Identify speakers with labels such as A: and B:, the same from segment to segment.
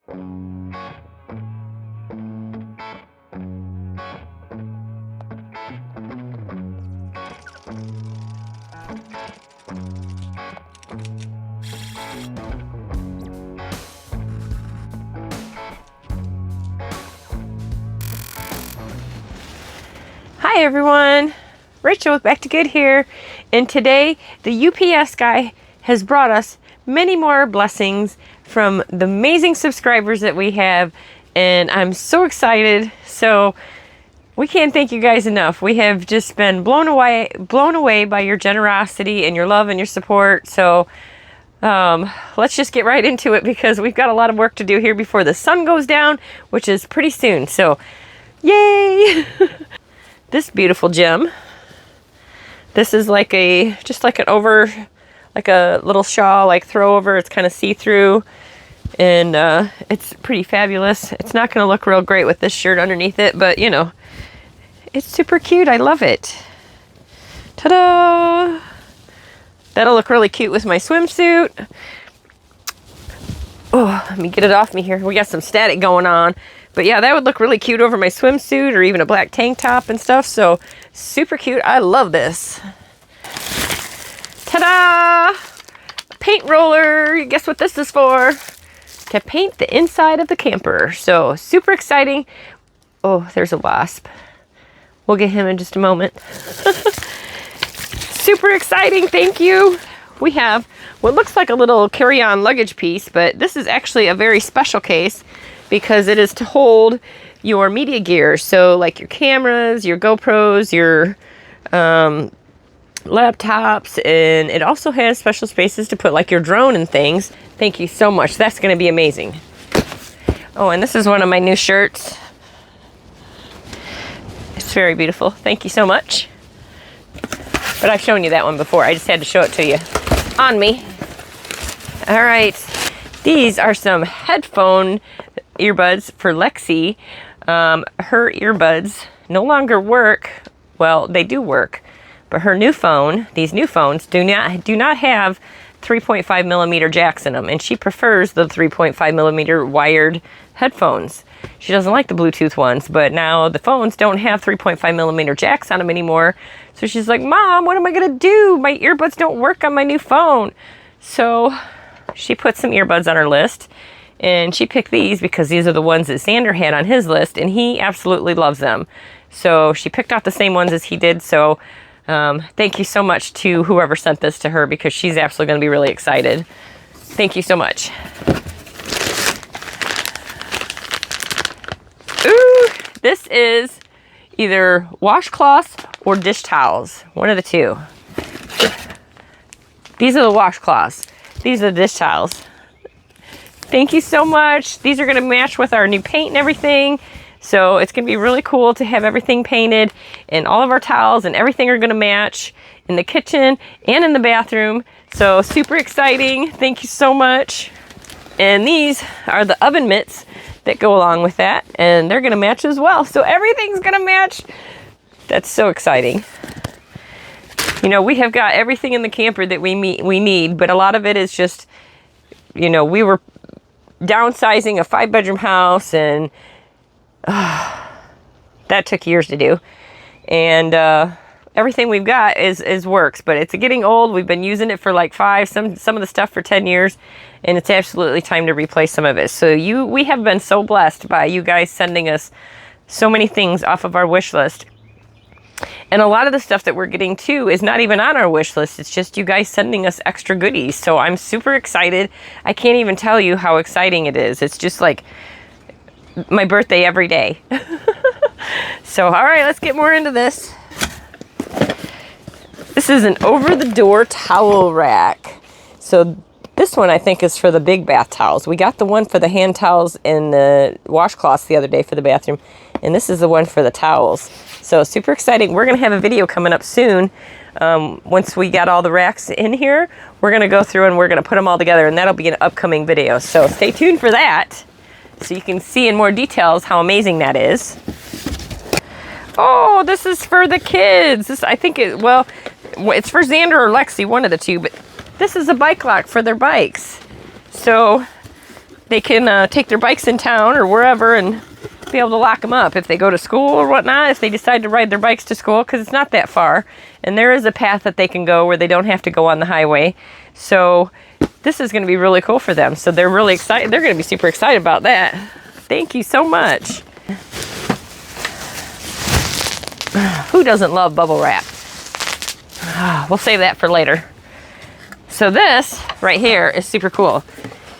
A: Hi everyone, Rachel with Back to Good here, and today the UPS guy has brought us many more blessings from the amazing subscribers that we have, and I'm so excited. So we can't thank you guys enough. We have just been blown away by your generosity and your love and your support. So let's just get right into it, because we've got a lot of work to do here before the sun goes down, which is pretty soon. So yay! This beautiful gem. This is like just like a little shawl, like throw over. It's kind of see-through, and it's pretty fabulous. It's not going to look real great with this shirt underneath it, but you know, it's super cute. I love it. Ta-da! That'll look really cute with my swimsuit. Oh, let me get it off me here. We got some static going on. But yeah, that would look really cute over my swimsuit or even a black tank top and stuff. So super cute. I love this. Ta-da! A paint roller. Guess what this is for? To paint the inside of the camper. So super exciting. Oh, there's a wasp. We'll get him in just a moment. Super exciting. Thank you. We have what looks like a little carry-on luggage piece, but this is actually a very special case, because it is to hold your media gear. So like your cameras, your GoPros, your laptops, and it also has special spaces to put like your drone and things. Thank you so much. That's going to be amazing. Oh, and this is one of my new shirts. It's very beautiful. Thank you so much. But I've shown you that one before. I just had to show it to you on me. All right. These are some headphone earbuds for Lexi. Her earbuds no longer work. Well, they do work, but her new phone, these new phones do not have 3.5 millimeter jacks in them, and she prefers the 3.5 millimeter wired headphones. She doesn't like the Bluetooth ones, but now the phones don't have 3.5 millimeter jacks on them anymore. So she's like, Mom, what am I gonna do? My earbuds don't work on my new phone. So she put some earbuds on her list, and she picked these because these are the ones that Xander had on his list, and he absolutely loves them. So she picked out the same ones as he did. So thank you so much to whoever sent this to her, because she's absolutely going to be really excited. Thank you so much. Ooh, this is either washcloths or dish towels. One of the two. These are the washcloths. These are the dish towels. Thank you so much. These are going to match with our new paint and everything. So it's going to be really cool to have everything painted, and all of our towels and everything are going to match in the kitchen and in the bathroom. So super exciting. Thank you so much. And these are the oven mitts that go along with that, and they're going to match as well. So everything's going to match. That's so exciting. You know, we have got everything in the camper that we need, but a lot of it is just, you know, we were downsizing a 5-bedroom house, and that took years to do. And everything we've got is works, but it's getting old. We've been using it for like 5, some of the stuff for 10 years, and it's absolutely time to replace some of it. So we have been so blessed by you guys sending us so many things off of our wish list. And a lot of the stuff that we're getting too is not even on our wish list. It's just you guys sending us extra goodies. So I'm super excited. I can't even tell you how exciting it is. It's just like my birthday every day. So, all right, let's get more into this. This is an over-the-door towel rack. So this one I think is for the big bath towels. We got the one for the hand towels and the washcloths the other day for the bathroom. And this is the one for the towels. So super exciting. We're going to have a video coming up soon. Once we got all the racks in here, we're going to go through and we're going to put them all together, and that'll be an upcoming video. So stay tuned for that, so you can see in more details how amazing that is. Oh, this is for the kids. This, I think it's for Xander or Lexi, one of the two, but this is a bike lock for their bikes. So they can take their bikes in town or wherever and be able to lock them up if they go to school or whatnot, if they decide to ride their bikes to school, because it's not that far. And there is a path that they can go where they don't have to go on the highway. So this is going to be really cool for them. So they're really excited. They're going to be super excited about that. Thank you so much. Who doesn't love bubble wrap? We'll save that for later. So this right here is super cool.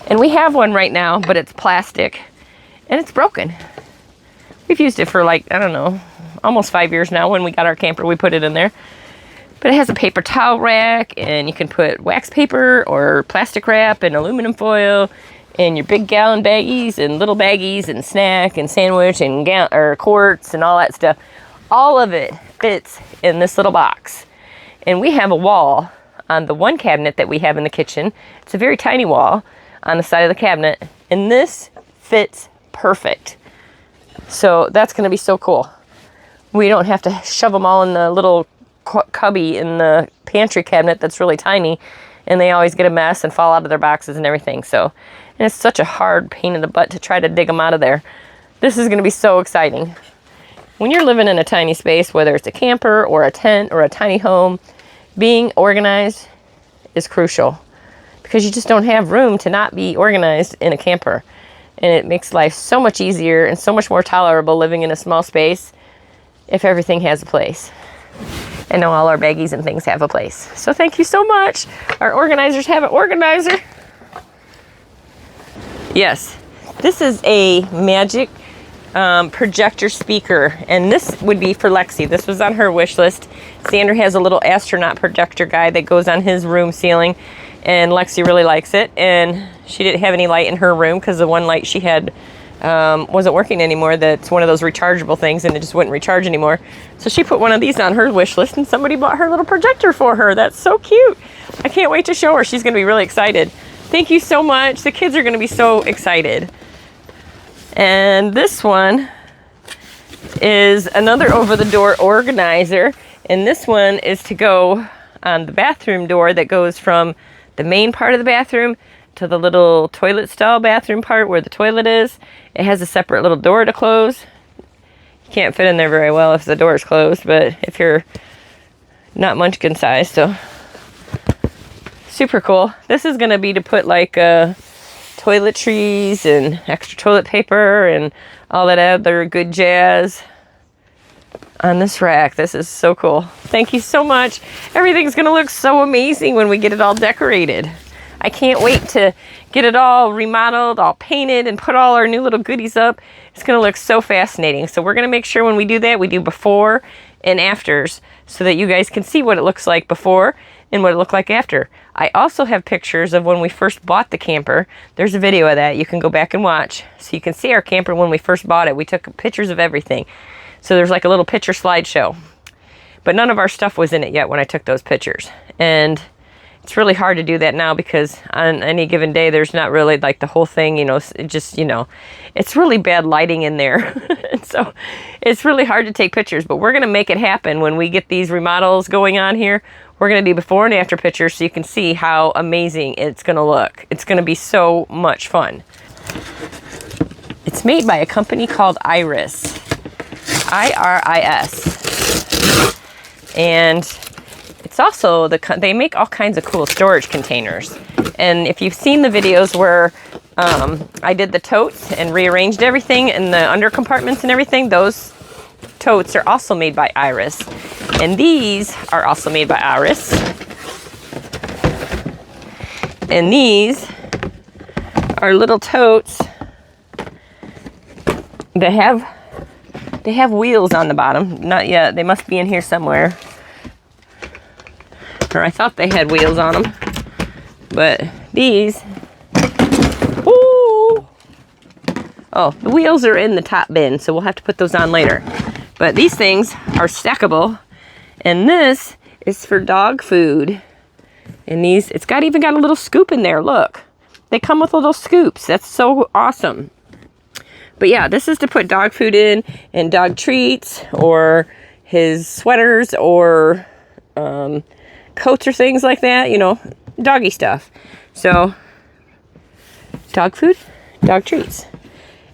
A: And we have one right now, but it's plastic and it's broken. We've used it for like, I don't know, almost 5 years now. When we got our camper, we put it in there. But it has a paper towel rack, and you can put wax paper or plastic wrap and aluminum foil and your big gallon baggies and little baggies and snack and sandwich and quarts and all that stuff. All of it fits in this little box. And we have a wall on the one cabinet that we have in the kitchen. It's a very tiny wall on the side of the cabinet, and this fits perfect. So that's going to be so cool. We don't have to shove them all in the little cubby in the pantry cabinet that's really tiny, and they always get a mess and fall out of their boxes and everything. So, and it's such a hard pain in the butt to try to dig them out of there. This is going to be so exciting. When you're living in a tiny space, whether it's a camper or a tent or a tiny home, being organized is crucial, because you just don't have room to not be organized in a camper. And it makes life so much easier and so much more tolerable living in a small space if everything has a place. And now all our baggies and things have a place. So thank you so much. Our organizers have an organizer. Yes, this is a magic projector speaker, and this would be for Lexi. This was on her wish list. Xander has a little astronaut projector guy that goes on his room ceiling, and Lexi really likes it. And she didn't have any light in her room because the one light she had wasn't working anymore. That's one of those rechargeable things, and it just wouldn't recharge anymore. So she put one of these on her wish list, and somebody bought her little projector for her. That's so cute. I can't wait to show her. She's going to be really excited. Thank you so much. The kids are going to be so excited. And this one is another over-the-door organizer, and this one is to go on the bathroom door that goes from the main part of the bathroom to the little toilet stall bathroom part where the toilet is. It has a separate little door to close. You can't fit in there very well if the door is closed, but if you're not munchkin size, so super cool. This is going to be to put like toiletries and extra toilet paper and all that other good jazz on this rack. This is so cool. Thank you so much. Everything's going to look so amazing when we get it all decorated. I can't wait to get it all remodeled, all painted, and put all our new little goodies up. It's going to look so fascinating. So we're going to make sure when we do that, we do before and afters so that you guys can see what it looks like before and what it looked like after. I also have pictures of when we first bought the camper. There's a video of that you can go back and watch. So you can see our camper when we first bought it. We took pictures of everything. So there's like a little picture slideshow. But none of our stuff was in it yet when I took those pictures. And it's really hard to do that now because on any given day, there's not really like the whole thing, you know, it just, you know, it's really bad lighting in there. And so it's really hard to take pictures, but we're going to make it happen when we get these remodels going on here. We're going to do before and after pictures so you can see how amazing it's going to look. It's going to be so much fun. It's made by a company called Iris. I-R-I-S. And it's also, they make all kinds of cool storage containers. And if you've seen the videos where I did the totes and rearranged everything in the under compartments and everything, those totes are also made by Iris. And these are also made by Iris. And these are little totes that have wheels on the bottom. Not yet. They must be in here somewhere. Or I thought they had wheels on them. But these, ooh, oh, the wheels are in the top bin, so we'll have to put those on later. But these things are stackable. And this is for dog food. And these, it's even got a little scoop in there, look. They come with little scoops. That's so awesome. But yeah, this is to put dog food in and dog treats or his sweaters or coats or things like that, you know, doggy stuff. So, dog food, dog treats.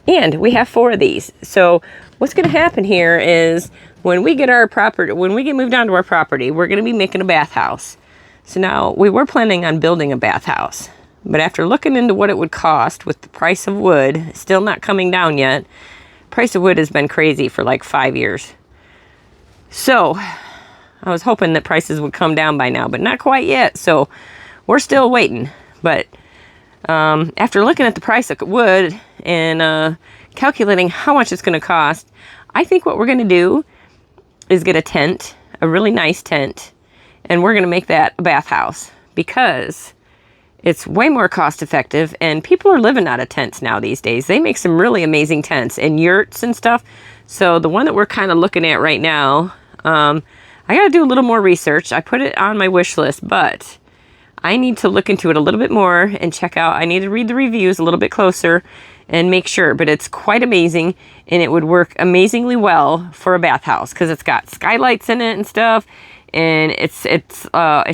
A: And we have 4 of these. So what's going to happen here is when we get moved onto our property, we're going to be making a bathhouse. So now we were planning on building a bathhouse, but after looking into what it would cost with the price of wood still not coming down yet, price of wood has been crazy for like 5 years. So I was hoping that prices would come down by now, but not quite yet. So we're still waiting. But after looking at the price of wood and calculating how much it's going to cost, I think what we're going to do is get a tent, a really nice tent, and we're going to make that a bathhouse because it's way more cost effective, and people are living out of tents now these days. They make some really amazing tents and yurts and stuff. So the one that we're kind of looking at right now, I got to do a little more research. I put it on my wish list, but I need to look into it a little bit more and check out. I need to read the reviews a little bit closer and make sure, but it's quite amazing, and it would work amazingly well for a bathhouse because it's got skylights in it and stuff, and it's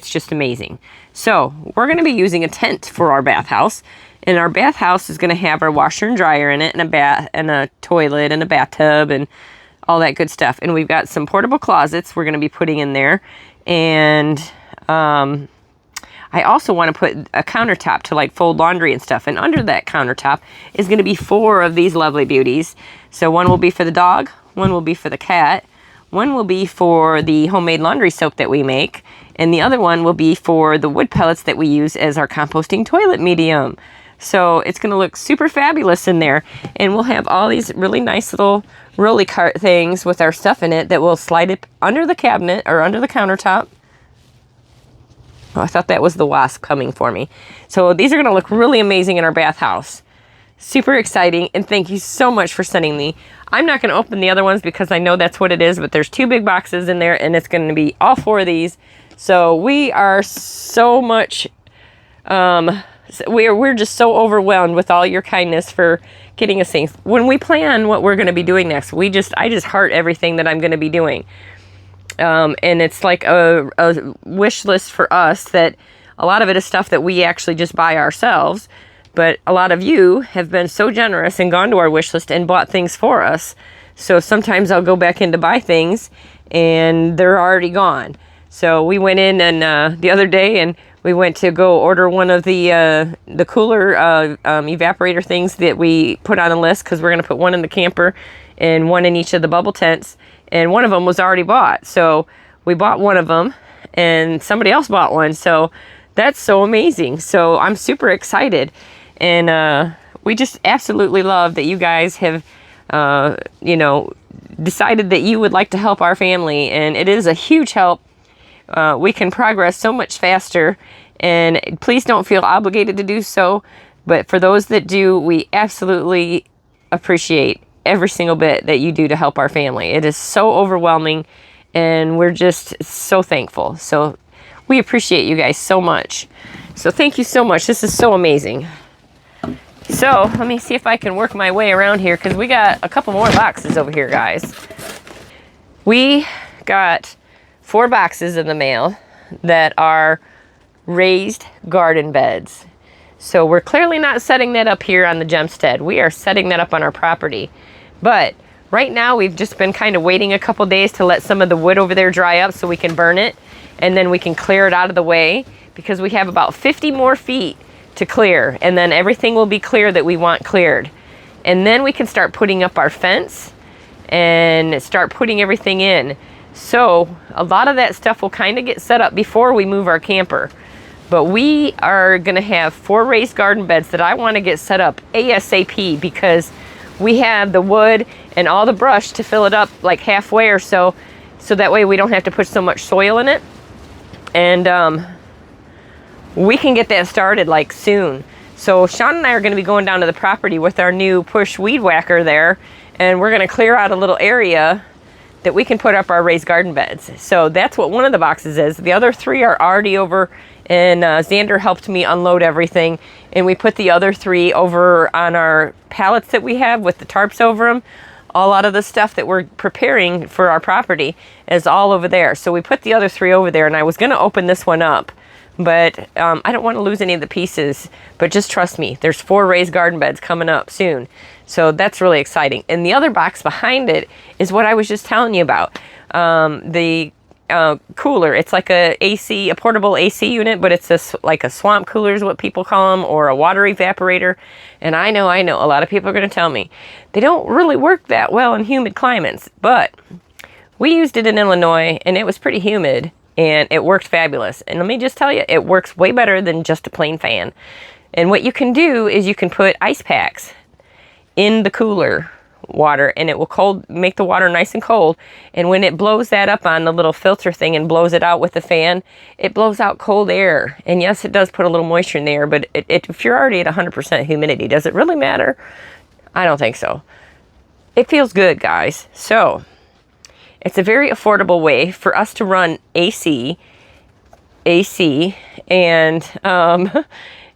A: just amazing. So we're going to be using a tent for our bathhouse, and our bathhouse is going to have our washer and dryer in it, and a toilet and a bathtub and all that good stuff. And we've got some portable closets we're going to be putting in there, and I also want to put a countertop to like fold laundry and stuff. And under that countertop is going to be 4 of these lovely beauties. So one will be for the dog, one will be for the cat, one will be for the homemade laundry soap that we make, and the other one will be for the wood pellets that we use as our composting toilet medium. So it's going to look super fabulous in there. And we'll have all these really nice little rolly cart things with our stuff in it that will slide it under the cabinet or under the countertop. Oh, I thought that was the wasp coming for me. So these are going to look really amazing in our bathhouse. Super exciting, and thank you so much for sending me. I'm not going to open the other ones because I know that's what it is, but there's 2 big boxes in there, and it's going to be all 4 of these. So we are so much, we're just so overwhelmed with all your kindness for getting us things. When we plan what we're going to be doing next, I just heart everything that I'm going to be doing. And it's like a wish list for us that a lot of it is stuff that we actually just buy ourselves. But a lot of you have been so generous and gone to our wish list and bought things for us. So sometimes I'll go back in to buy things and they're already gone. So we went in and the other day and we went to go order one of the cooler evaporator things that we put on the list because we're going to put one in the camper and one in each of the bubble tents. And one of them was already bought. So we bought one of them and somebody else bought one. So that's so amazing. So I'm super excited. And we just absolutely love that you guys have, decided that you would like to help our family. And it is a huge help. We can progress so much faster. And please don't feel obligated to do so. But for those that do, we absolutely appreciate every single bit that you do to help our family. It is so overwhelming. And we're just so thankful. So we appreciate you guys so much. So thank you so much. This is so amazing. So let me see if I can work my way around here because we got a couple more boxes over here, guys. We got 4 boxes in the mail that are raised garden beds. So we're clearly not setting that up here on the Gemstead. We are setting that up on our property. But right now we've just been kind of waiting a couple days to let some of the wood over there dry up so we can burn it. And then we can clear it out of the way because we have about 50 more feet to clear, and then everything will be clear that we want cleared. And then we can start putting up our fence and start putting everything in. So a lot of that stuff will kind of get set up before we move our camper. But we are going to have 4 raised garden beds that I want to get set up ASAP because we have the wood and all the brush to fill it up like halfway or so that way we don't have to put so much soil in it. And we can get that started like soon. So Sean and I are going to be going down to the property with our new push weed whacker there, and we're going to clear out a little area that we can put up our raised garden beds. So that's what one of the boxes is. The other 3 are already over, and Xander helped me unload everything, and we put the other 3 over on our pallets that we have with the tarps over them. A lot of the stuff that we're preparing for our property is all over there. So we put the other 3 over there, and I was going to open this one up, but I don't want to lose any of the pieces. But just trust me, there's 4 raised garden beds coming up soon. So that's really exciting. And the other box behind it is what I was just telling you about. The cooler. It's like a portable AC unit, but it's like a swamp cooler is what people call them, or a water evaporator. And I know, a lot of people are going to tell me they don't really work that well in humid climates, but we used it in Illinois and it was pretty humid and it worked fabulous. And let me just tell you, it works way better than just a plain fan. And what you can do is you can put ice packs in the cooler water, and it will make the water nice and cold. And when it blows that up on the little filter thing and blows it out with the fan, it blows out cold air. And yes, it does put a little moisture in the air, but if you're already at 100% humidity, does it really matter? I don't think so. It feels good, guys. So it's a very affordable way for us to run AC, and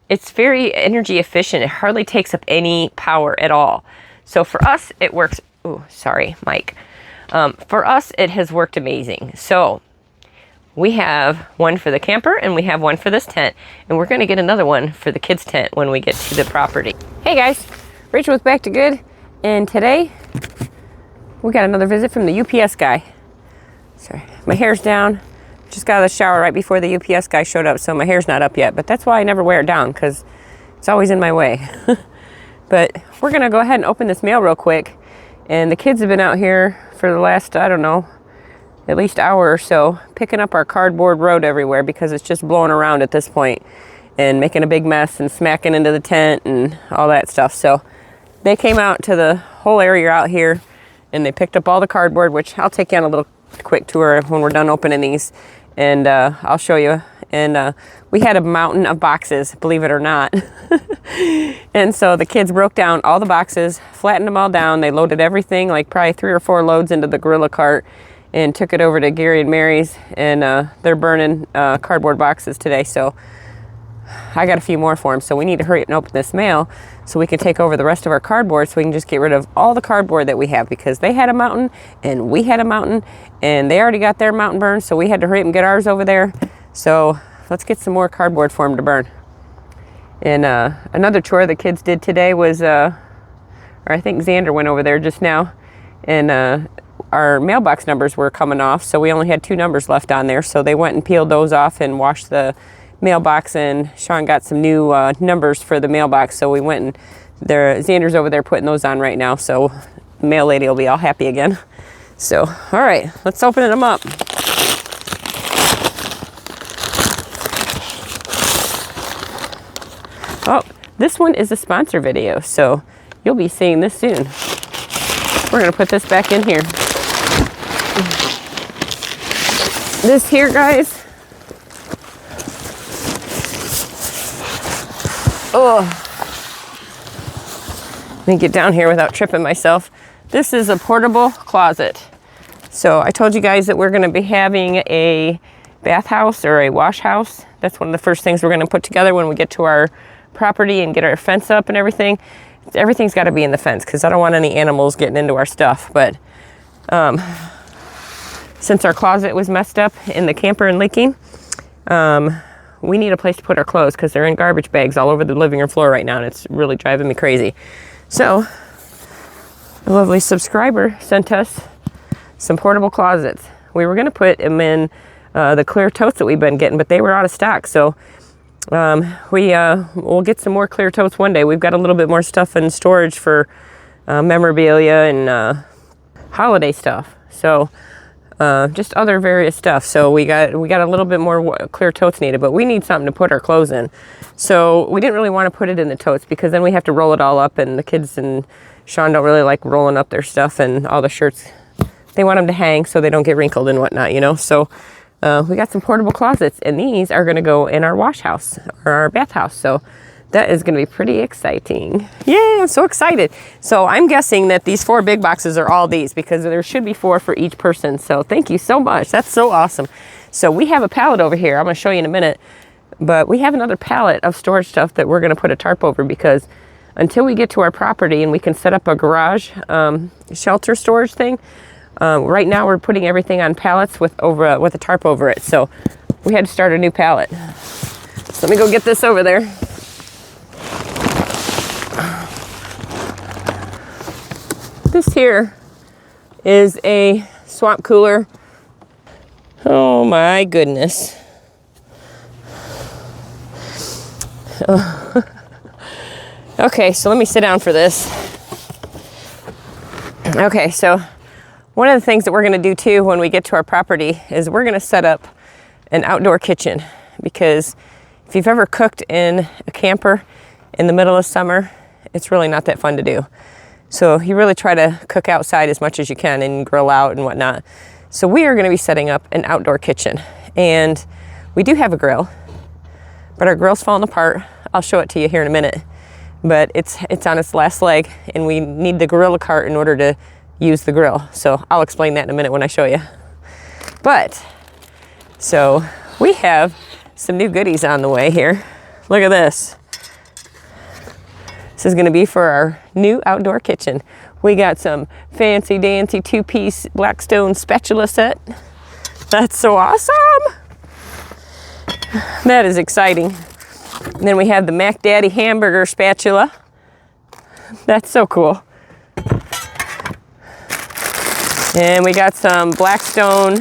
A: it's very energy efficient. It hardly takes up any power at all. So for us, it works. Oh, sorry, Mike. For us, it has worked amazing. So we have one for the camper and we have one for this tent. And we're going to get another one for the kids' tent when we get to the property. Hey guys, Rachel with Back to Good. And today we got another visit from the UPS guy. Sorry, my hair's down. Just got out of the shower right before the UPS guy showed up. So my hair's not up yet, but that's why I never wear it down, because it's always in my way. But we're going to go ahead and open this mail real quick. And the kids have been out here for the last, I don't know, at least hour or so, picking up our cardboard road everywhere because it's just blowing around at this point and making a big mess and smacking into the tent and all that stuff. So they came out to the whole area out here and they picked up all the cardboard, which I'll take you on a little quick tour when we're done opening these. And I'll show you. And we had a mountain of boxes, believe it or not. And so the kids broke down all the boxes, flattened them all down. They loaded everything, like probably 3 or 4 loads into the gorilla cart, and took it over to Gary and Mary's. And they're burning cardboard boxes today. So I got a few more for them. So we need to hurry up and open this mail so we can take over the rest of our cardboard, so we can just get rid of all the cardboard that we have, because they had a mountain and we had a mountain and they already got their mountain burned. So we had to hurry up and get ours over there. So let's get some more cardboard for them to burn. And another chore the kids did today was, or I think Xander went over there just now, and our mailbox numbers were coming off. So we only had 2 numbers left on there. So they went and peeled those off and washed the mailbox, and Sean got some new numbers for the mailbox. So we went and Xander's over there putting those on right now. So the mail lady will be all happy again. So, all right, let's open them up. Oh, this one is a sponsor video, so you'll be seeing this soon. We're going to put this back in here. This here, guys. Oh, let me get down here without tripping myself. This is a portable closet. So I told you guys that we're going to be having a bathhouse or a wash house. That's one of the first things we're going to put together when we get to our property and get our fence up and everything. Everything's got to be in the fence because I don't want any animals getting into our stuff. But since our closet was messed up in the camper and leaking, we need a place to put our clothes because they're in garbage bags all over the living room floor right now, and it's really driving me crazy. So a lovely subscriber sent us some portable closets. We were going to put them in the clear totes that we've been getting, but they were out of stock. So we'll get some more clear totes one day. We've got a little bit more stuff in storage for memorabilia and holiday stuff. So just other various stuff. So we got a little bit more clear totes needed, but we need something to put our clothes in. So we didn't really want to put it in the totes because then we have to roll it all up, and the kids and Sean don't really like rolling up their stuff, and all the shirts, they want them to hang so they don't get wrinkled and whatnot, you know. So we got some portable closets, and these are going to go in our wash house or our bath house. So that is going to be pretty exciting. Yeah, I'm so excited. So I'm guessing that these 4 big boxes are all these, because there should be 4 for each person. So thank you so much. That's so awesome. So we have a pallet over here. I'm going to show you in a minute. But we have another pallet of storage stuff that we're going to put a tarp over, because until we get to our property and we can set up a garage shelter storage thing, right now we're putting everything on pallets with a tarp over it. So we had to start a new pallet. So let me go get this over there. This here is a swamp cooler. Oh my goodness. Okay, so let me sit down for this. Okay, so one of the things that we're gonna do too when we get to our property is we're gonna set up an outdoor kitchen, because if you've ever cooked in a camper in the middle of summer, it's really not that fun to do. So you really try to cook outside as much as you can and grill out and whatnot. So we are gonna be setting up an outdoor kitchen, and we do have a grill, but our grill's falling apart. I'll show it to you here in a minute, but it's on its last leg, and we need the Gorilla cart in order to use the grill. So I'll explain that in a minute when I show you. But, so we have some new goodies on the way here. Look at this. This is gonna be for our new outdoor kitchen. We got some fancy dancy 2-piece Blackstone spatula set. That's so awesome. That is exciting. And then we have the Mac Daddy hamburger spatula. That's so cool. And we got some Blackstone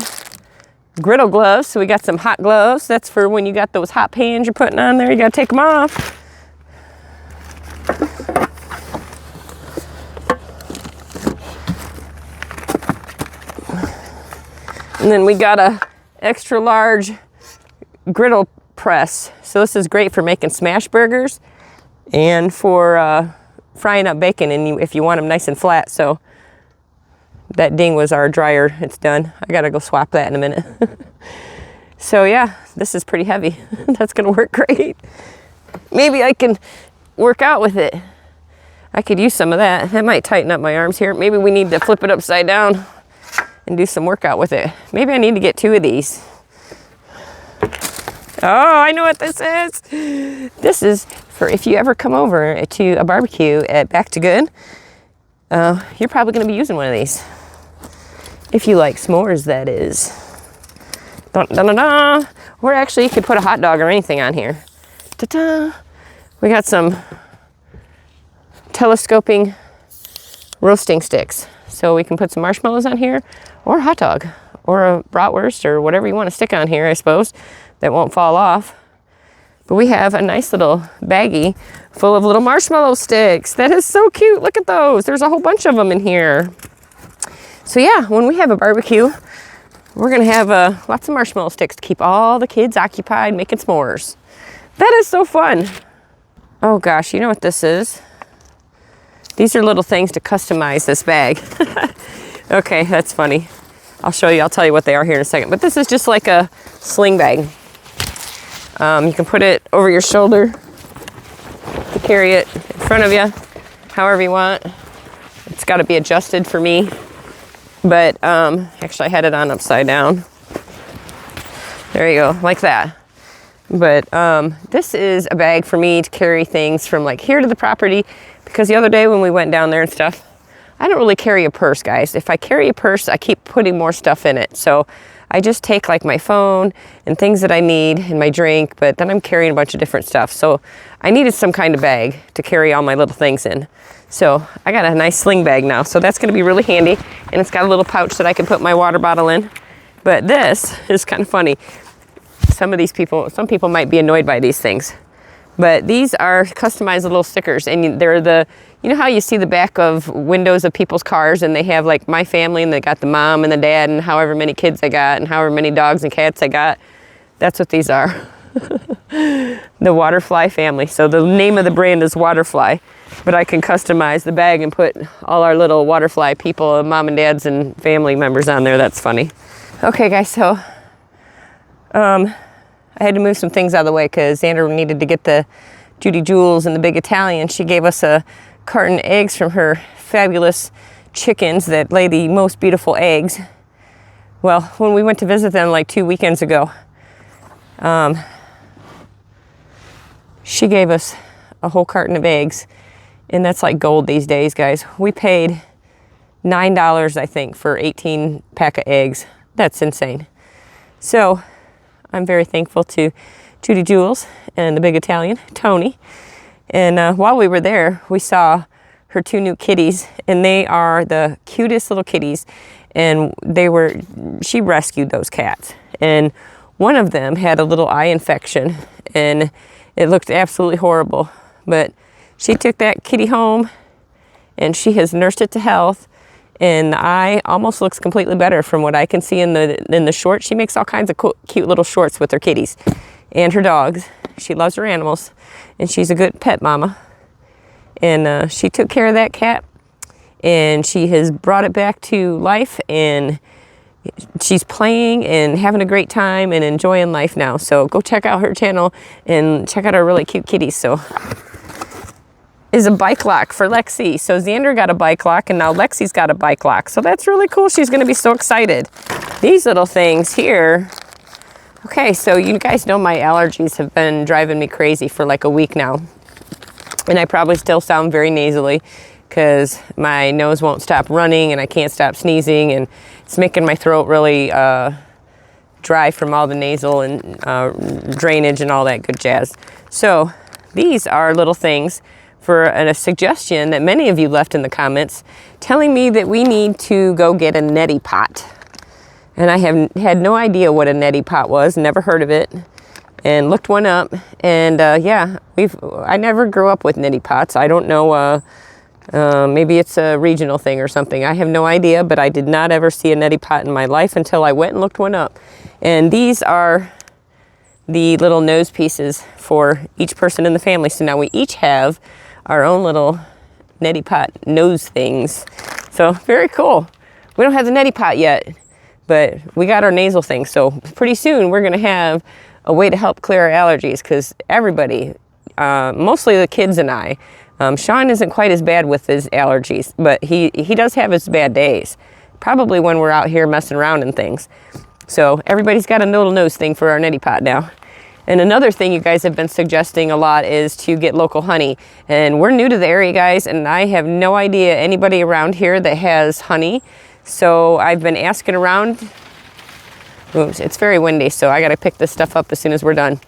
A: griddle gloves. So we got some hot gloves. That's for when you got those hot pans you're putting on there. You gotta take them off. And then we got a extra large griddle press. So this is great for making smash burgers and for frying up bacon, and if you want them nice and flat. So that ding was our dryer. It's done. I gotta go swap that in a minute. So yeah, this is pretty heavy. That's gonna work great. Maybe I can work out with it. I could use some of that. That might tighten up my arms here. Maybe we need to flip it upside down and do some workout with it. Maybe I need to get 2 of these. Oh, I know what this is. This is for if you ever come over to a barbecue at Back to Good, you're probably gonna be using one of these. If you like s'mores, that is. Dun, dun, dun, dun. Or actually you could put a hot dog or anything on here. Ta-da. We got some telescoping roasting sticks. So we can put some marshmallows on here, or a hot dog, or a bratwurst, or whatever you want to stick on here, I suppose, that won't fall off. But we have a nice little baggie full of little marshmallow sticks. That is so cute. Look at those. There's a whole bunch of them in here. So yeah, when we have a barbecue, we're gonna have lots of marshmallow sticks to keep all the kids occupied making s'mores. That is so fun. Oh gosh, you know what this is? These are little things to customize this bag. Okay, that's funny. I'll show you, I'll tell you what they are here in a second. But this is just like a sling bag. You can put it over your shoulder to carry it in front of you, however you want. It's gotta be adjusted for me. But actually I had it on upside down. There you go, like that. But this is a bag for me to carry things from like here to the property, because the other day when we went down there and stuff, I don't really carry a purse, guys. If I carry a purse, I keep putting more stuff in it. So I just take like my phone and things that I need and my drink, but then I'm carrying a bunch of different stuff. So I needed some kind of bag to carry all my little things in. So I got a nice sling bag now. So that's gonna be really handy. And it's got a little pouch that I can put my water bottle in. But this is kind of funny. Some people might be annoyed by these things, but these are customized little stickers, and they're you know how you see the back of windows of people's cars and they have like my family and they got the mom and the dad and however many kids I got and however many dogs and cats I got? That's what these are. The Waterfly family. So the name of the brand is Waterfly, but I can customize the bag and put all our little Waterfly people, mom and dads and family members on there. That's funny. Okay guys, so I had to move some things out of the way because Xander needed to get the Judy Jewels and the Big Italian. She gave us a carton of eggs from her fabulous chickens that lay the most beautiful eggs. Well, when we went to visit them like 2 weekends ago, she gave us a whole carton of eggs, and that's like gold these days, guys. We paid $9, I think, for 18 pack of eggs. That's insane. So I'm very thankful to Judy Jules and the big Italian, Tony. And while we were there, we saw her 2 new kitties, and they are the cutest little kitties. And she rescued those cats. And one of them had a little eye infection, and it looked absolutely horrible. But she took that kitty home, and she has nursed it to health. And the eye almost looks completely better from what I can see in the shorts. She makes all kinds of cute little shorts with her kitties and her dogs. She loves her animals, and she's a good pet mama. And she took care of that cat, and she has brought it back to life, and she's playing and having a great time and enjoying life now. So go check out her channel and check out our really cute kitties. So is a bike lock for Lexi. So Xander got a bike lock, and now Lexi's got a bike lock. So that's really cool. She's going to be so excited. These little things here. Okay, so you guys know my allergies have been driving me crazy for like a week now. And I probably still sound very nasally because my nose won't stop running and I can't stop sneezing, and it's making my throat really dry from all the nasal and drainage and all that good jazz. So these are little things for a suggestion that many of you left in the comments telling me that we need to go get a neti pot. And I have had no idea what a neti pot was, never heard of it, and looked one up. And yeah, I never grew up with neti pots. I don't know, maybe it's a regional thing or something. I have no idea, but I did not ever see a neti pot in my life until I went and looked one up. And these are the little nose pieces for each person in the family. So now we each have our own little neti pot nose things. So very cool. We don't have the neti pot yet, but we got our nasal thing. So pretty soon we're gonna have a way to help clear our allergies, because everybody, mostly the kids and I, Sean isn't quite as bad with his allergies, but he does have his bad days, probably when we're out here messing around and things. So everybody's got a little nose thing for our neti pot now. And another thing you guys have been suggesting a lot is to get local honey. And we're new to the area, guys, and I have no idea anybody around here that has honey. So I've been asking around. Oops, it's very windy, so I got to pick this stuff up as soon as we're done.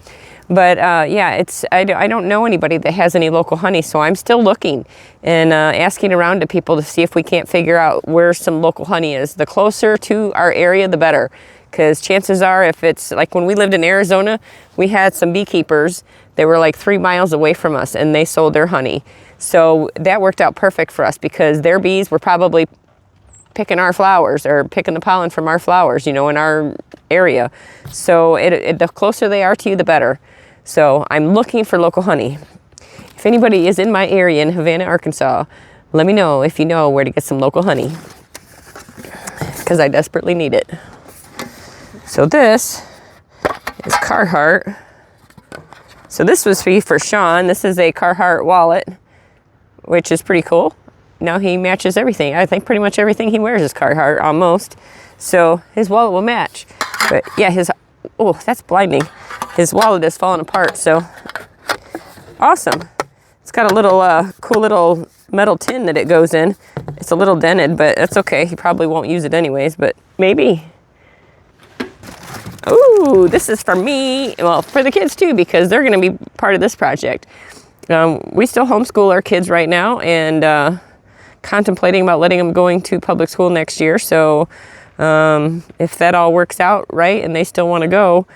A: But yeah, I don't know anybody that has any local honey, so I'm still looking and asking around to people to see if we can't figure out where some local honey is. The closer to our area, the better. Because chances are, if it's like when we lived in Arizona, we had some beekeepers that were like 3 miles away from us, and they sold their honey. So that worked out perfect for us, because their bees were probably picking our flowers or picking the pollen from our flowers, you know, in our area. So the closer they are to you, the better. So I'm looking for local honey. If anybody is in my area in Havana, Arkansas, let me know if you know where to get some local honey, because I desperately need it. So this is Carhartt. So this was for Sean. This is a Carhartt wallet, which is pretty cool. Now he matches everything. I think pretty much everything he wears is Carhartt, almost. So his wallet will match. But yeah, oh, that's blinding. His wallet is falling apart, so awesome. It's got a little cool little metal tin that it goes in. It's a little dented, but that's okay. He probably won't use it anyways, but maybe. Ooh, this is for me. Well, for the kids too, because they're going to be part of this project. We still homeschool our kids right now, and contemplating about letting them going to public school next year. So if that all works out right and they still want to go,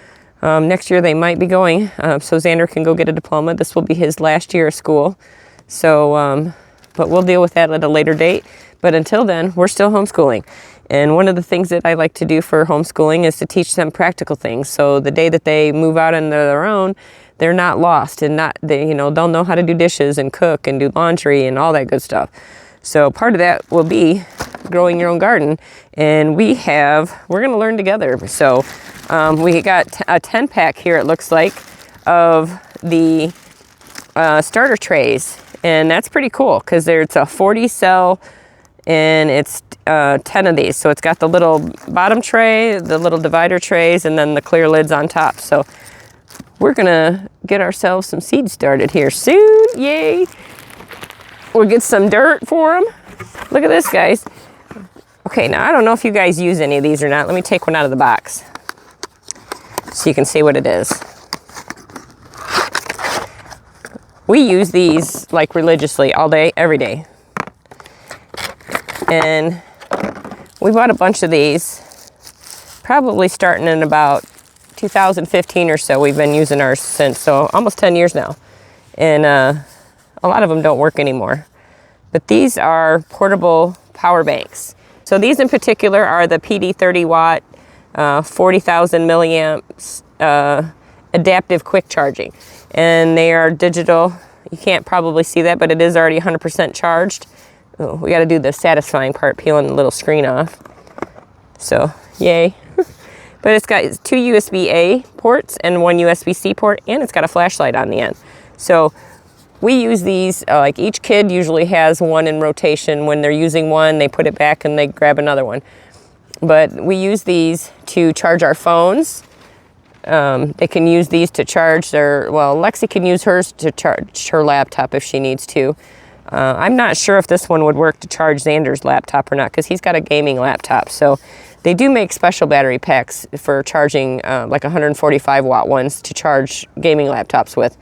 A: next year they might be going. So Xander can go get a diploma. This will be his last year of school. So, but we'll deal with that at a later date. But until then, we're still homeschooling. And one of the things that I like to do for homeschooling is to teach them practical things. So the day that they move out on their own, they're not lost, and they'll know how to do dishes and cook and do laundry and all that good stuff. So part of that will be growing your own garden. And we're going to learn together. So we got a 10-pack here, it looks like, of the starter trays. And that's pretty cool, because it's a 40 cell, and it's 10 of these. So it's got the little bottom tray, the little divider trays, and then the clear lids on top. So we're gonna get ourselves some seeds started here soon. Yay! We'll get some dirt for them. Look at this, guys. Okay, now I don't know if you guys use any of these or not. Let me take one out of the box so you can see what it is. we use these like religiously all day, every day. And we bought a bunch of these, probably starting in about 2015 or so. We've been using ours since, so almost 10 years now. And a lot of them don't work anymore. But these are portable power banks. So these in particular are the PD 30 watt, 40,000 milliamps, adaptive quick charging. And they are digital. You can't probably see that, but it is already 100% charged. Oh, we got to do the satisfying part, peeling the little screen off. So, yay. But it's got 2 USB-A ports and 1 USB-C port, and it's got a flashlight on the end. So we use these, like each kid usually has one in rotation. When they're using one, they put it back and they grab another one. But we use these to charge our phones. They can use these to charge their, well, Lexi can use hers to charge her laptop if she needs to. I'm not sure if this one would work to charge Xander's laptop or not, because he's got a gaming laptop. So they do make special battery packs for charging, like 145 watt ones to charge gaming laptops with.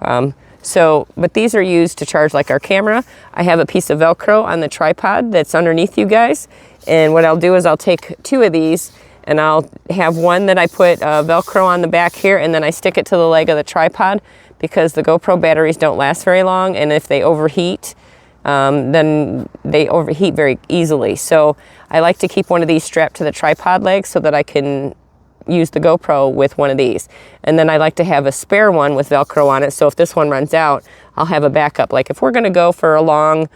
A: But these are used to charge like our camera. I have a piece of Velcro on the tripod that's underneath you guys. And what I'll do is I'll take 2 of these, and I'll have one that I put Velcro on the back here, and then I stick it to the leg of the tripod, because the GoPro batteries don't last very long, and if they overheat, then they overheat very easily. So I like to keep one of these strapped to the tripod leg so that I can use the GoPro with one of these. And then I like to have a spare one with Velcro on it, so if this one runs out, I'll have a backup. Like if we're gonna go for a long,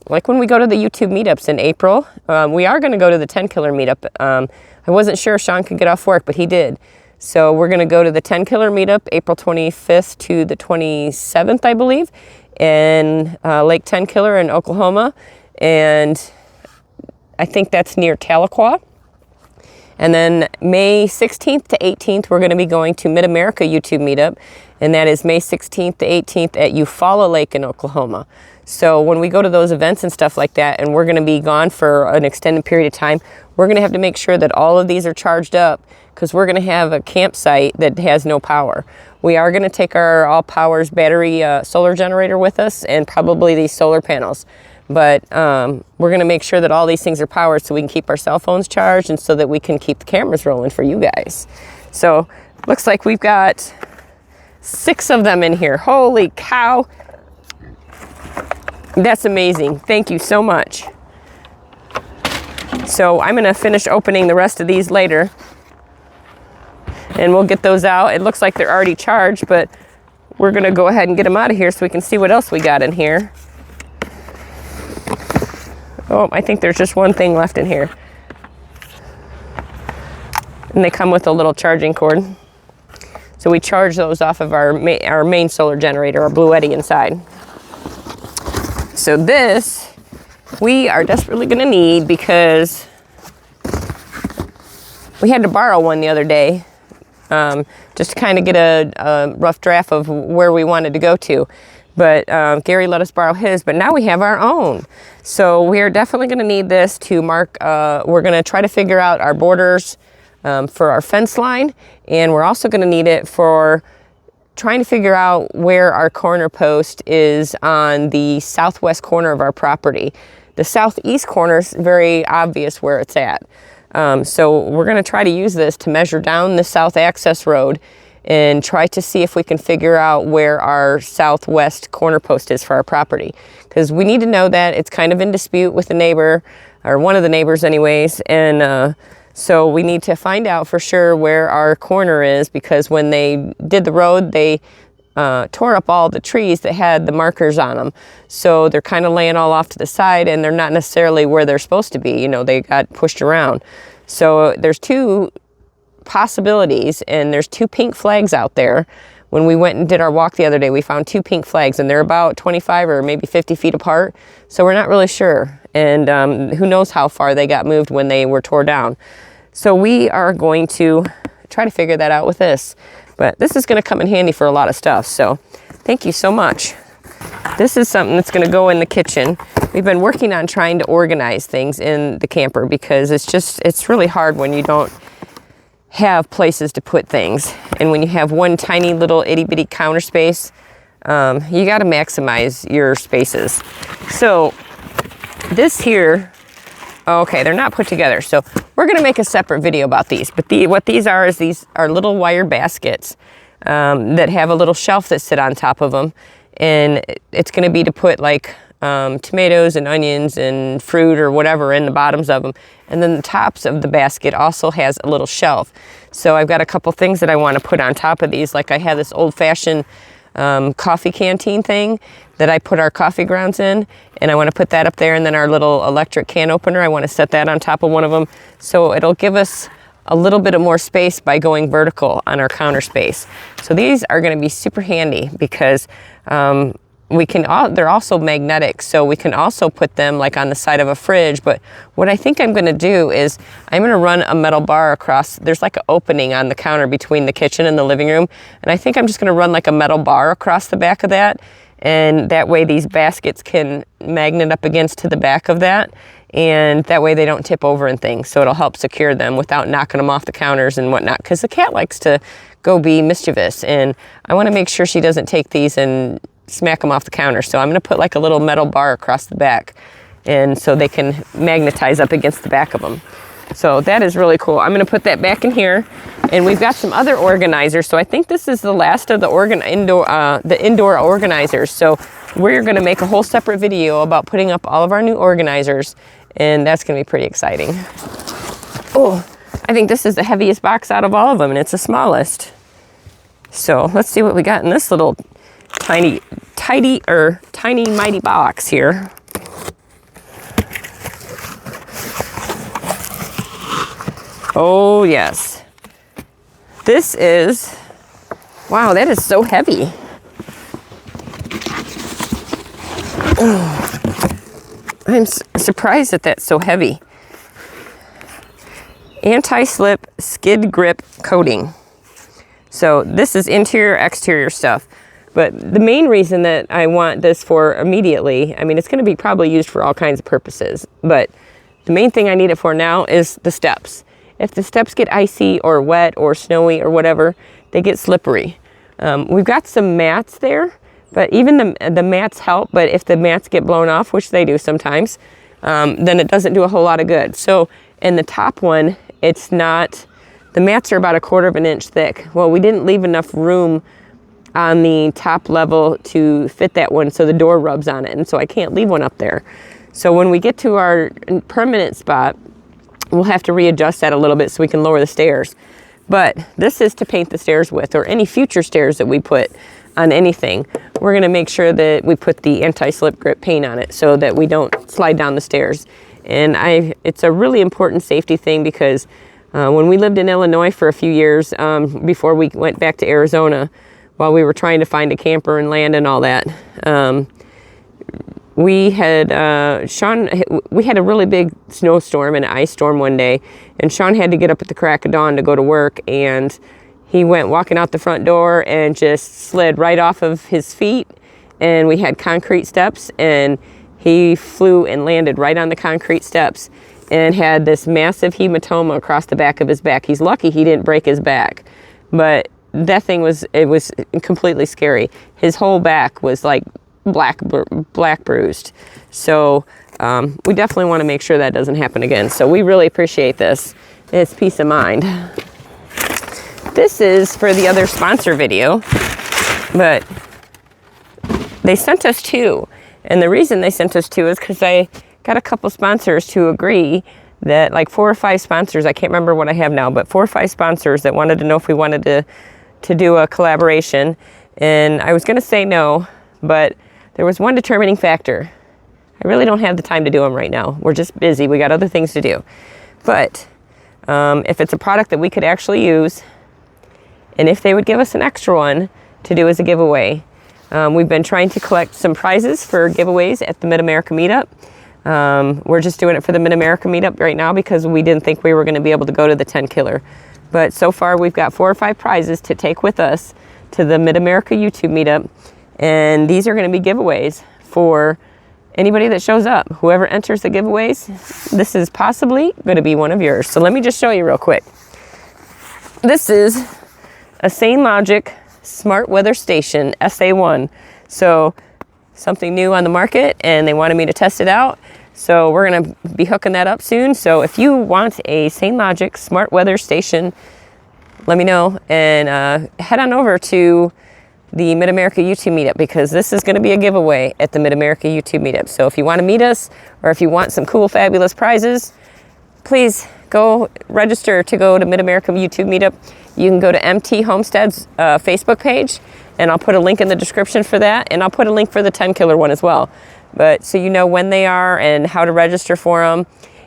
A: like when we go to the YouTube meetups in April, we are gonna go to the 10 killer meetup. I wasn't sure Sean could get off work, but he did. So we're gonna go to the 10 killer meetup, April 25th to the 27th, I believe, in Lake 10 Killer in Oklahoma. And I think that's near Tahlequah. And then May 16th to 18th, we're gonna be going to Mid-America YouTube meetup. And that is May 16th to 18th at Eufaula Lake in Oklahoma. So when we go to those events and stuff like that, and we're gonna be gone for an extended period of time, we're gonna have to make sure that all of these are charged up, because we're gonna have a campsite that has no power. We are gonna take our All Powers battery solar generator with us, and probably these solar panels. But we're gonna make sure that all these things are powered so we can keep our cell phones charged, and so that we can keep the cameras rolling for you guys. So looks like we've got 6 of them in here. Holy cow. That's amazing. Thank you so much. So I'm gonna finish opening the rest of these later, and we'll get those out. It looks like they're already charged, but we're gonna go ahead and get them out of here so we can see what else we got in here. Oh, I think there's just one thing left in here. And they come with a little charging cord. So we charge those off of our main solar generator, our Bluetti inside. So this, we are desperately gonna need, because we had to borrow one the other day, just to kind of get a rough draft of where we wanted to go to. But Gary let us borrow his, but now we have our own. So we are definitely gonna need this to mark, we're gonna try to figure out our borders for our fence line, and we're also gonna need it for trying to figure out where our corner post is on the southwest corner of our property. The southeast corner is very obvious where it's at. So we're gonna try to use this to measure down the south access road and try to see if we can figure out where our southwest corner post is for our property. Because we need to know that. It's kind of in dispute with the neighbor, or one of the neighbors anyways, and so we need to find out for sure where our corner is, because when they did the road, they tore up all the trees that had the markers on them. So they're kind of laying all off to the side, and they're not necessarily where they're supposed to be. You know, they got pushed around. So there's 2 possibilities, and there's 2 pink flags out there. When we went and did our walk the other day, we found 2 pink flags, and they're about 25 or maybe 50 feet apart. So we're not really sure. And who knows how far they got moved when they were tore down. So we are going to try to figure that out with this. But this is going to come in handy for a lot of stuff. So thank you so much. This is something that's going to go in the kitchen. We've been working on trying to organize things in the camper, because it's really hard when you don't have places to put things. And when you have one tiny little itty bitty counter space, You got to maximize your spaces. So this here, okay, they're not put together. So we're going to make a separate video about these. But what these are is these are little wire baskets that have a little shelf that sit on top of them. And it's going to be to put like tomatoes and onions and fruit or whatever in the bottoms of them. And then the tops of the basket also has a little shelf. So I've got a couple things that I want to put on top of these. Like I have this old-fashioned coffee canteen thing that I put our coffee grounds in, and I want to put that up there. And then our little electric can opener, I want to set that on top of one of them. So it'll give us a little bit of more space by going vertical on our counter space. So these are going to be super handy because they're also magnetic, so we can also put them like on the side of a fridge. But what I think I'm going to do is I'm going to run a metal bar across. There's like an opening on the counter between the kitchen and the living room, and I think I'm just going to run like a metal bar across the back of that, and that way these baskets can magnet up against to the back of that, and that way they don't tip over and things. So it'll help secure them without knocking them off the counters and whatnot, because the cat likes to go be mischievous, and I want to make sure she doesn't take these and smack them off the counter. So I'm going to put like a little metal bar across the back, and so they can magnetize up against the back of them. So that is really cool. I'm going to put that back in here, and we've got some other organizers. So I think this is the last of the indoor organizers. So we're going to make a whole separate video about putting up all of our new organizers, and that's going to be pretty exciting. Oh, I think this is the heaviest box out of all of them, and it's the smallest. So let's see what we got in this little tiny mighty box here. Oh yes, this is, wow, that is so heavy. I'm surprised that that's so heavy. Anti-slip skid grip coating. So this is interior, exterior stuff. But the main reason that I want this for immediately, I mean, it's going to be probably used for all kinds of purposes, but the main thing I need it for now is the steps. If the steps get icy or wet or snowy or whatever, they get slippery. We've got some mats there, but even the mats help, but if the mats get blown off, which they do sometimes, then it doesn't do a whole lot of good. So in the top one, it's not, the mats are about 1/4 of an inch thick. Well, we didn't leave enough room on the top level to fit that one, so the door rubs on it, and so I can't leave one up there. So when we get to our permanent spot, we'll have to readjust that a little bit so we can lower the stairs. But this is to paint the stairs with, or any future stairs that we put on anything. We're going to make sure that we put the anti-slip grip paint on it so that we don't slide down the stairs. And it's a really important safety thing, because when we lived in Illinois for a few years before we went back to Arizona, while we were trying to find a camper and land and all that, we had we had a really big snowstorm and ice storm one day, and Sean had to get up at the crack of dawn to go to work, and he went walking out the front door and just slid right off of his feet, and we had concrete steps, and he flew and landed right on the concrete steps and had this massive hematoma across the back of his back. He's lucky he didn't break his back, but that thing was completely scary. His whole back was like black bruised. So we definitely want to make sure that doesn't happen again. So we really appreciate this. It's peace of mind. This is for the other sponsor video, but they sent us 2. And the reason they sent us 2 is because I got a couple sponsors to agree that, like 4 or 5 sponsors, I can't remember what I have now, but 4 or 5 sponsors that wanted to know if we wanted to do a collaboration. And I was going to say no, but there was one determining factor. I really don't have the time to do them right now. We're just busy. We got other things to do. But if it's a product that we could actually use, and if they would give us an extra one to do as a giveaway, we've been trying to collect some prizes for giveaways at the Mid-America Meetup. We're just doing it for the Mid-America Meetup right now because we didn't think we were going to be able to go to the 10 Killer. But so far we've got 4 or 5 prizes to take with us to the Mid-America YouTube Meetup. And these are going to be giveaways for anybody that shows up. Whoever enters the giveaways, this is possibly going to be one of yours. So let me just show you real quick. This is a Sane Logic Smart Weather Station SA1. So something new on the market, and they wanted me to test it out. So we're gonna be hooking that up soon. So if you want a Sane Logic smart weather station, let me know, and head on over to the Mid-America YouTube meetup, because this is going to be a giveaway at the Mid-America YouTube meetup. So if you want to meet us, or if you want some cool, fabulous prizes, please go register to go to Mid-America YouTube meetup. You can go to MT Homestead's Facebook page, and I'll put a link in the description for that, and I'll put a link for the 10 killer one as well. But so you know when they are and how to register for them.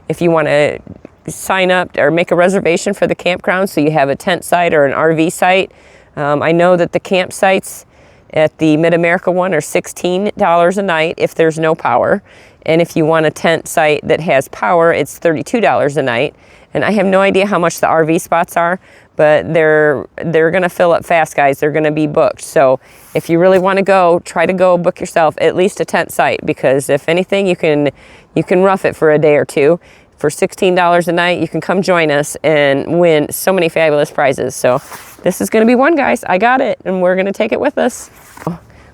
A: If you want to sign up or make a reservation for the campground, so you have a tent site or an RV site. I know that the campsites at the Mid-America one are $16 a night if there's no power. And if you want a tent site that has power, it's $32 a night. And I have no idea how much the RV spots are, but they're going to fill up fast, guys. They're going to be booked. So if you really want to go, try to go book yourself at least a tent site, because if anything, you can rough it for a day or two. For $16 a night, you can come join us and win so many fabulous prizes. So this is going to be one, guys. I got it, and we're going to take it with us.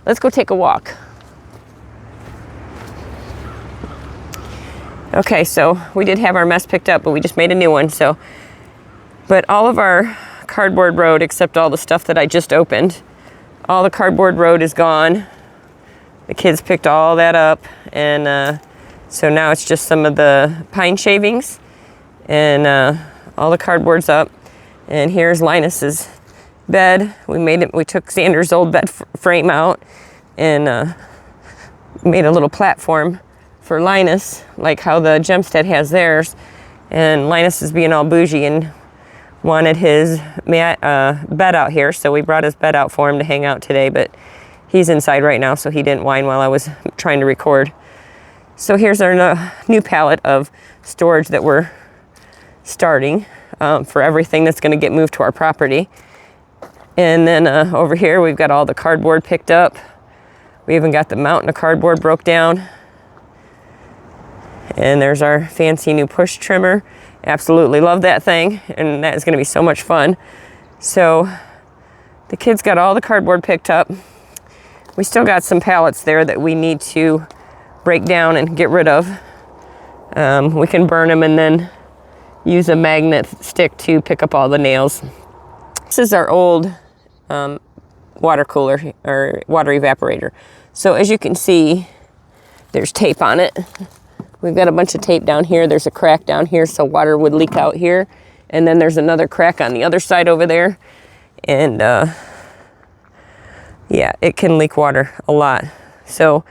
A: Let's go take a walk. Okay, so we did have our mess picked up, but we just made a new one. But all of our cardboard road, except all the stuff that I just opened, all the cardboard road is gone. The kids picked all that up, and so now it's just some of the pine shavings, and all the cardboard's up. And here's Linus's bed. We took Xander's old bed frame out and made a little platform for Linus, like how the Gemstead has theirs. And Linus is being all bougie and wanted his bed out here, so we brought his bed out for him to hang out today, but he's inside right now, so he didn't whine while I was trying to record. So here's our new pallet of storage that we're starting for everything that's going to get moved to our property. And then over here we've got all the cardboard picked up. We even got the mountain of cardboard broke down. And there's our fancy new push trimmer. Absolutely love that thing, and that is going to be so much fun. So the kids got all the cardboard picked up. We still got some pallets there that we need to break down and get rid of. We can burn them and then use a magnet stick to pick up all the nails. This is our old water cooler or water evaporator. So as you can see, there's tape on it. We've got a bunch of tape down here. There's a crack down here, so water would leak out here. And then there's another crack on the other side over there. And yeah, it can leak water a lot. So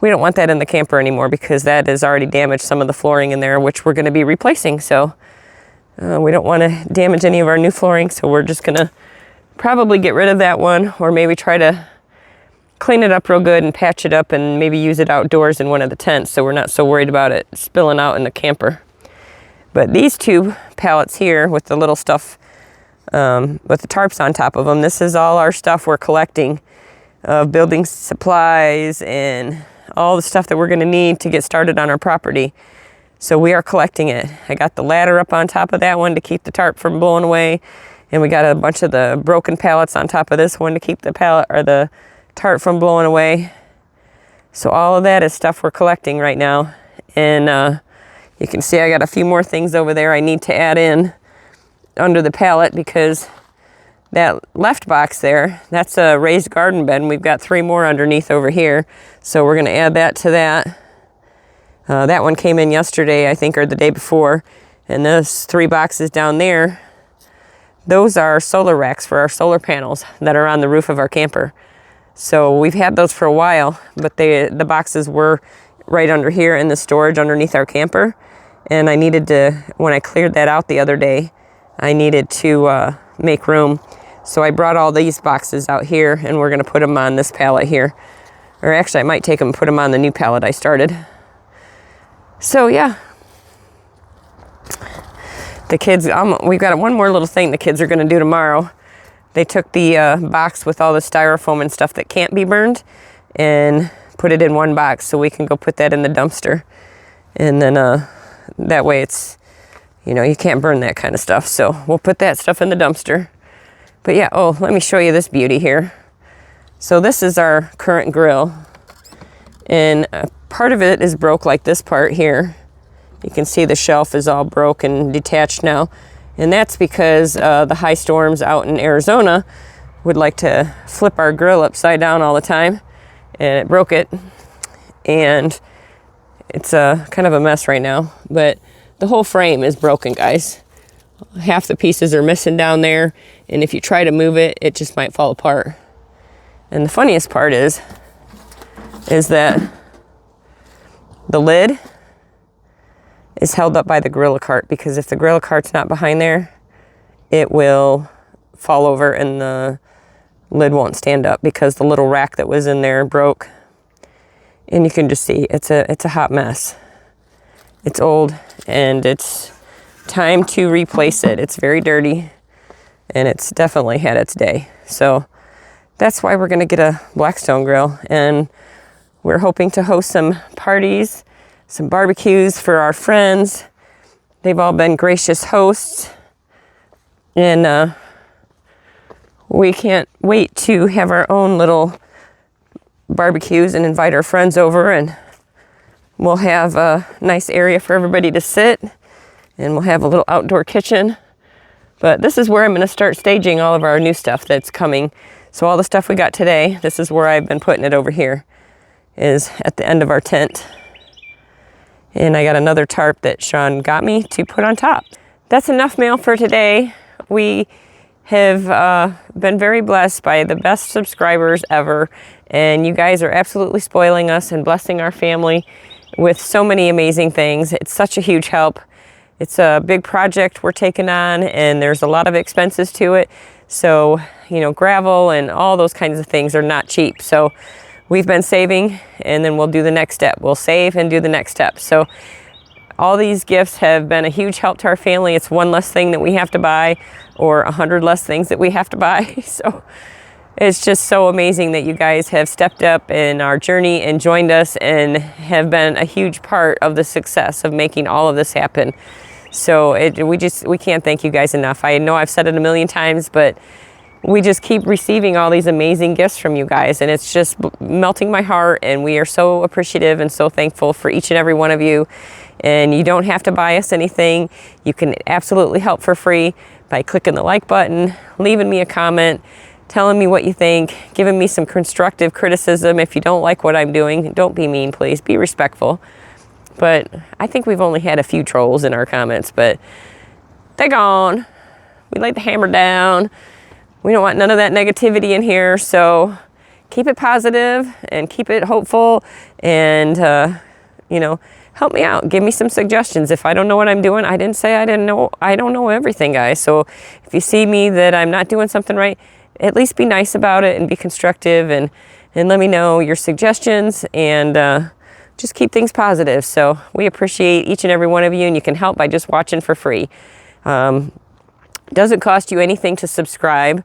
A: we don't want that in the camper anymore, because that has already damaged some of the flooring in there, which we're going to be replacing. So we don't want to damage any of our new flooring, so we're just going to probably get rid of that one, or maybe try to clean it up real good and patch it up and maybe use it outdoors in one of the tents, so we're not so worried about it spilling out in the camper. But these two pallets here with the little stuff, with the tarps on top of them, this is all our stuff we're collecting of building supplies and all the stuff that we're going to need to get started on our property. So we are collecting it. I got the ladder up on top of that one to keep the tarp from blowing away, and we got a bunch of the broken pallets on top of this one to keep the pallet or the tarp from blowing away. So all of that is stuff we're collecting right now. And you can see I got a few more things over there I need to add in under the pallet, because that left box there, that's a raised garden bed, and we've got 3 more underneath over here. So we're going to add that to that. That one came in yesterday, I think, or the day before. And those 3 boxes down there, those are solar racks for our solar panels that are on the roof of our camper. So we've had those for a while, but the boxes were right under here in the storage underneath our camper. And I needed to, when I cleared that out the other day, I needed to make room. So I brought all these boxes out here, and we're going to put them on this pallet here. Or actually, I might take them and put them on the new pallet I started. So yeah, the kids, we've got one more little thing the kids are going to do tomorrow. They took the box with all the styrofoam and stuff that can't be burned and put it in one box, so we can go put that in the dumpster. And then that way it's, you can't burn that kind of stuff. So we'll put that stuff in the dumpster. But yeah, oh, let me show you this beauty here. So this is our current grill, and part of it is broke, like this part here. You can see the shelf is all broken, detached now, and that's because the high storms out in Arizona would like to flip our grill upside down all the time, and it broke it, and it's kind of a mess right now. But the whole frame is broken, guys. Half the pieces are missing down there, and if you try to move it, it just might fall apart. And the funniest part is that the lid is held up by the Gorilla Cart, because if the Gorilla Cart's not behind there, it will fall over and the lid won't stand up, because the little rack that was in there broke. And you can just see it's a hot mess. It's old, and it's time to replace it. It's very dirty, and it's definitely had its day. So that's why we're gonna get a Blackstone grill, and we're hoping to host some parties, some barbecues for our friends. They've all been gracious hosts, and we can't wait to have our own little barbecues and invite our friends over, and we'll have a nice area for everybody to sit, and we'll have a little outdoor kitchen. But this is where I'm gonna start staging all of our new stuff that's coming. So all the stuff we got today, this is where I've been putting it over here, is at the end of our tent. And I got another tarp that Sean got me to put on top. That's enough mail for today. We have been very blessed by the best subscribers ever, and you guys are absolutely spoiling us and blessing our family with so many amazing things. It's such a huge help. It's a big project we're taking on, and there's a lot of expenses to it. So, you know, gravel and all those kinds of things are not cheap. So we've been saving, and then we'll do the next step. We'll save and do the next step. So all these gifts have been a huge help to our family. It's one less thing that we have to buy, or 100 less things that we have to buy. So it's just so amazing that you guys have stepped up in our journey and joined us, and have been a huge part of the success of making all of this happen. So we can't thank you guys enough. I know I've said it a million times, but we just keep receiving all these amazing gifts from you guys, and it's just melting my heart, and we are so appreciative and so thankful for each and every one of you. And you don't have to buy us anything. You can absolutely help for free by clicking the like button, leaving me a comment, telling me what you think, giving me some constructive criticism. If you don't like what I'm doing, don't be mean, please. Be respectful. But I think we've only had a few trolls in our comments, but they're gone. We laid the hammer down. We don't want none of that negativity in here. So keep it positive and keep it hopeful, and you know, help me out. Give me some suggestions. If I don't know what I'm doing, I didn't say I didn't know. I don't know everything, guys. So if you see me that I'm not doing something right, at least be nice about it and be constructive, and let me know your suggestions, and just keep things positive. So we appreciate each and every one of you, and you can help by just watching for free. Doesn't cost you anything to subscribe.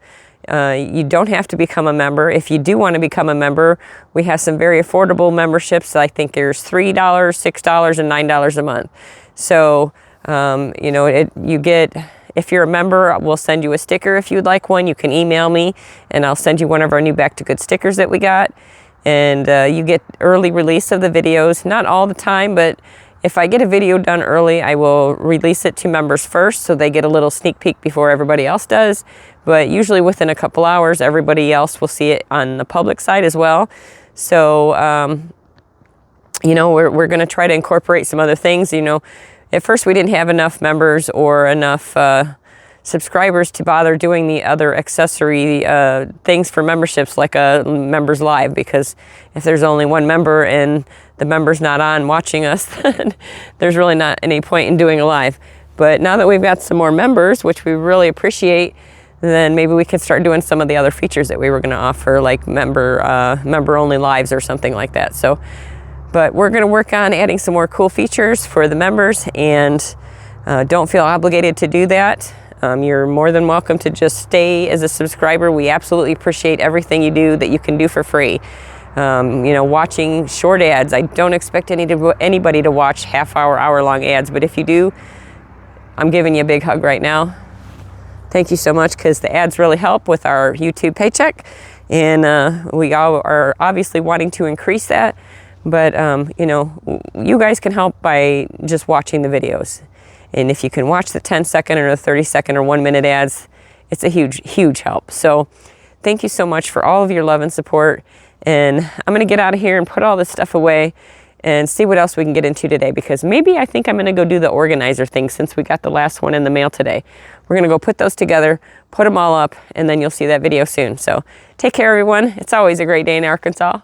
A: You don't have to become a member. If you do want to become a member, we have some very affordable memberships. I think there's $3, $6, and $9 a month. So, you know, you get, if you're a member, we'll send you a sticker if you'd like one. You can email me, and I'll send you one of our new Back to Good stickers that we got. And you get early release of the videos. Not all the time, but if I get a video done early, I will release it to members first, so they get a little sneak peek before everybody else does. But usually within a couple hours, everybody else will see it on the public side as well. So, you know, we're going to try to incorporate some other things. You know, at first we didn't have enough members or enough subscribers to bother doing the other accessory things for memberships, like a members live, because if there's only one member and the member's not on watching us, then there's really not any point in doing a live. But now that we've got some more members, which we really appreciate, then maybe we can start doing some of the other features that we were going to offer, like member only lives or something like that. So, but we're going to work on adding some more cool features for the members, and don't feel obligated to do that. You're more than welcome to just stay as a subscriber. We absolutely appreciate everything you do that you can do for free. You know, watching short ads. I don't expect anybody to watch half-hour, hour-long ads, but if you do, I'm giving you a big hug right now. Thank you so much, because the ads really help with our YouTube paycheck, And we all are obviously wanting to increase that. But, you know, you guys can help by just watching the videos. And if you can watch the 10-second or the 30-second or 1-minute ads, it's a huge, huge help. So thank you so much for all of your love and support. And I'm going to get out of here and put all this stuff away and see what else we can get into today, because maybe I think I'm going to go do the organizer thing since we got the last one in the mail today. We're going to go put those together, put them all up, and then you'll see that video soon. So take care, everyone. It's always a great day in Arkansas.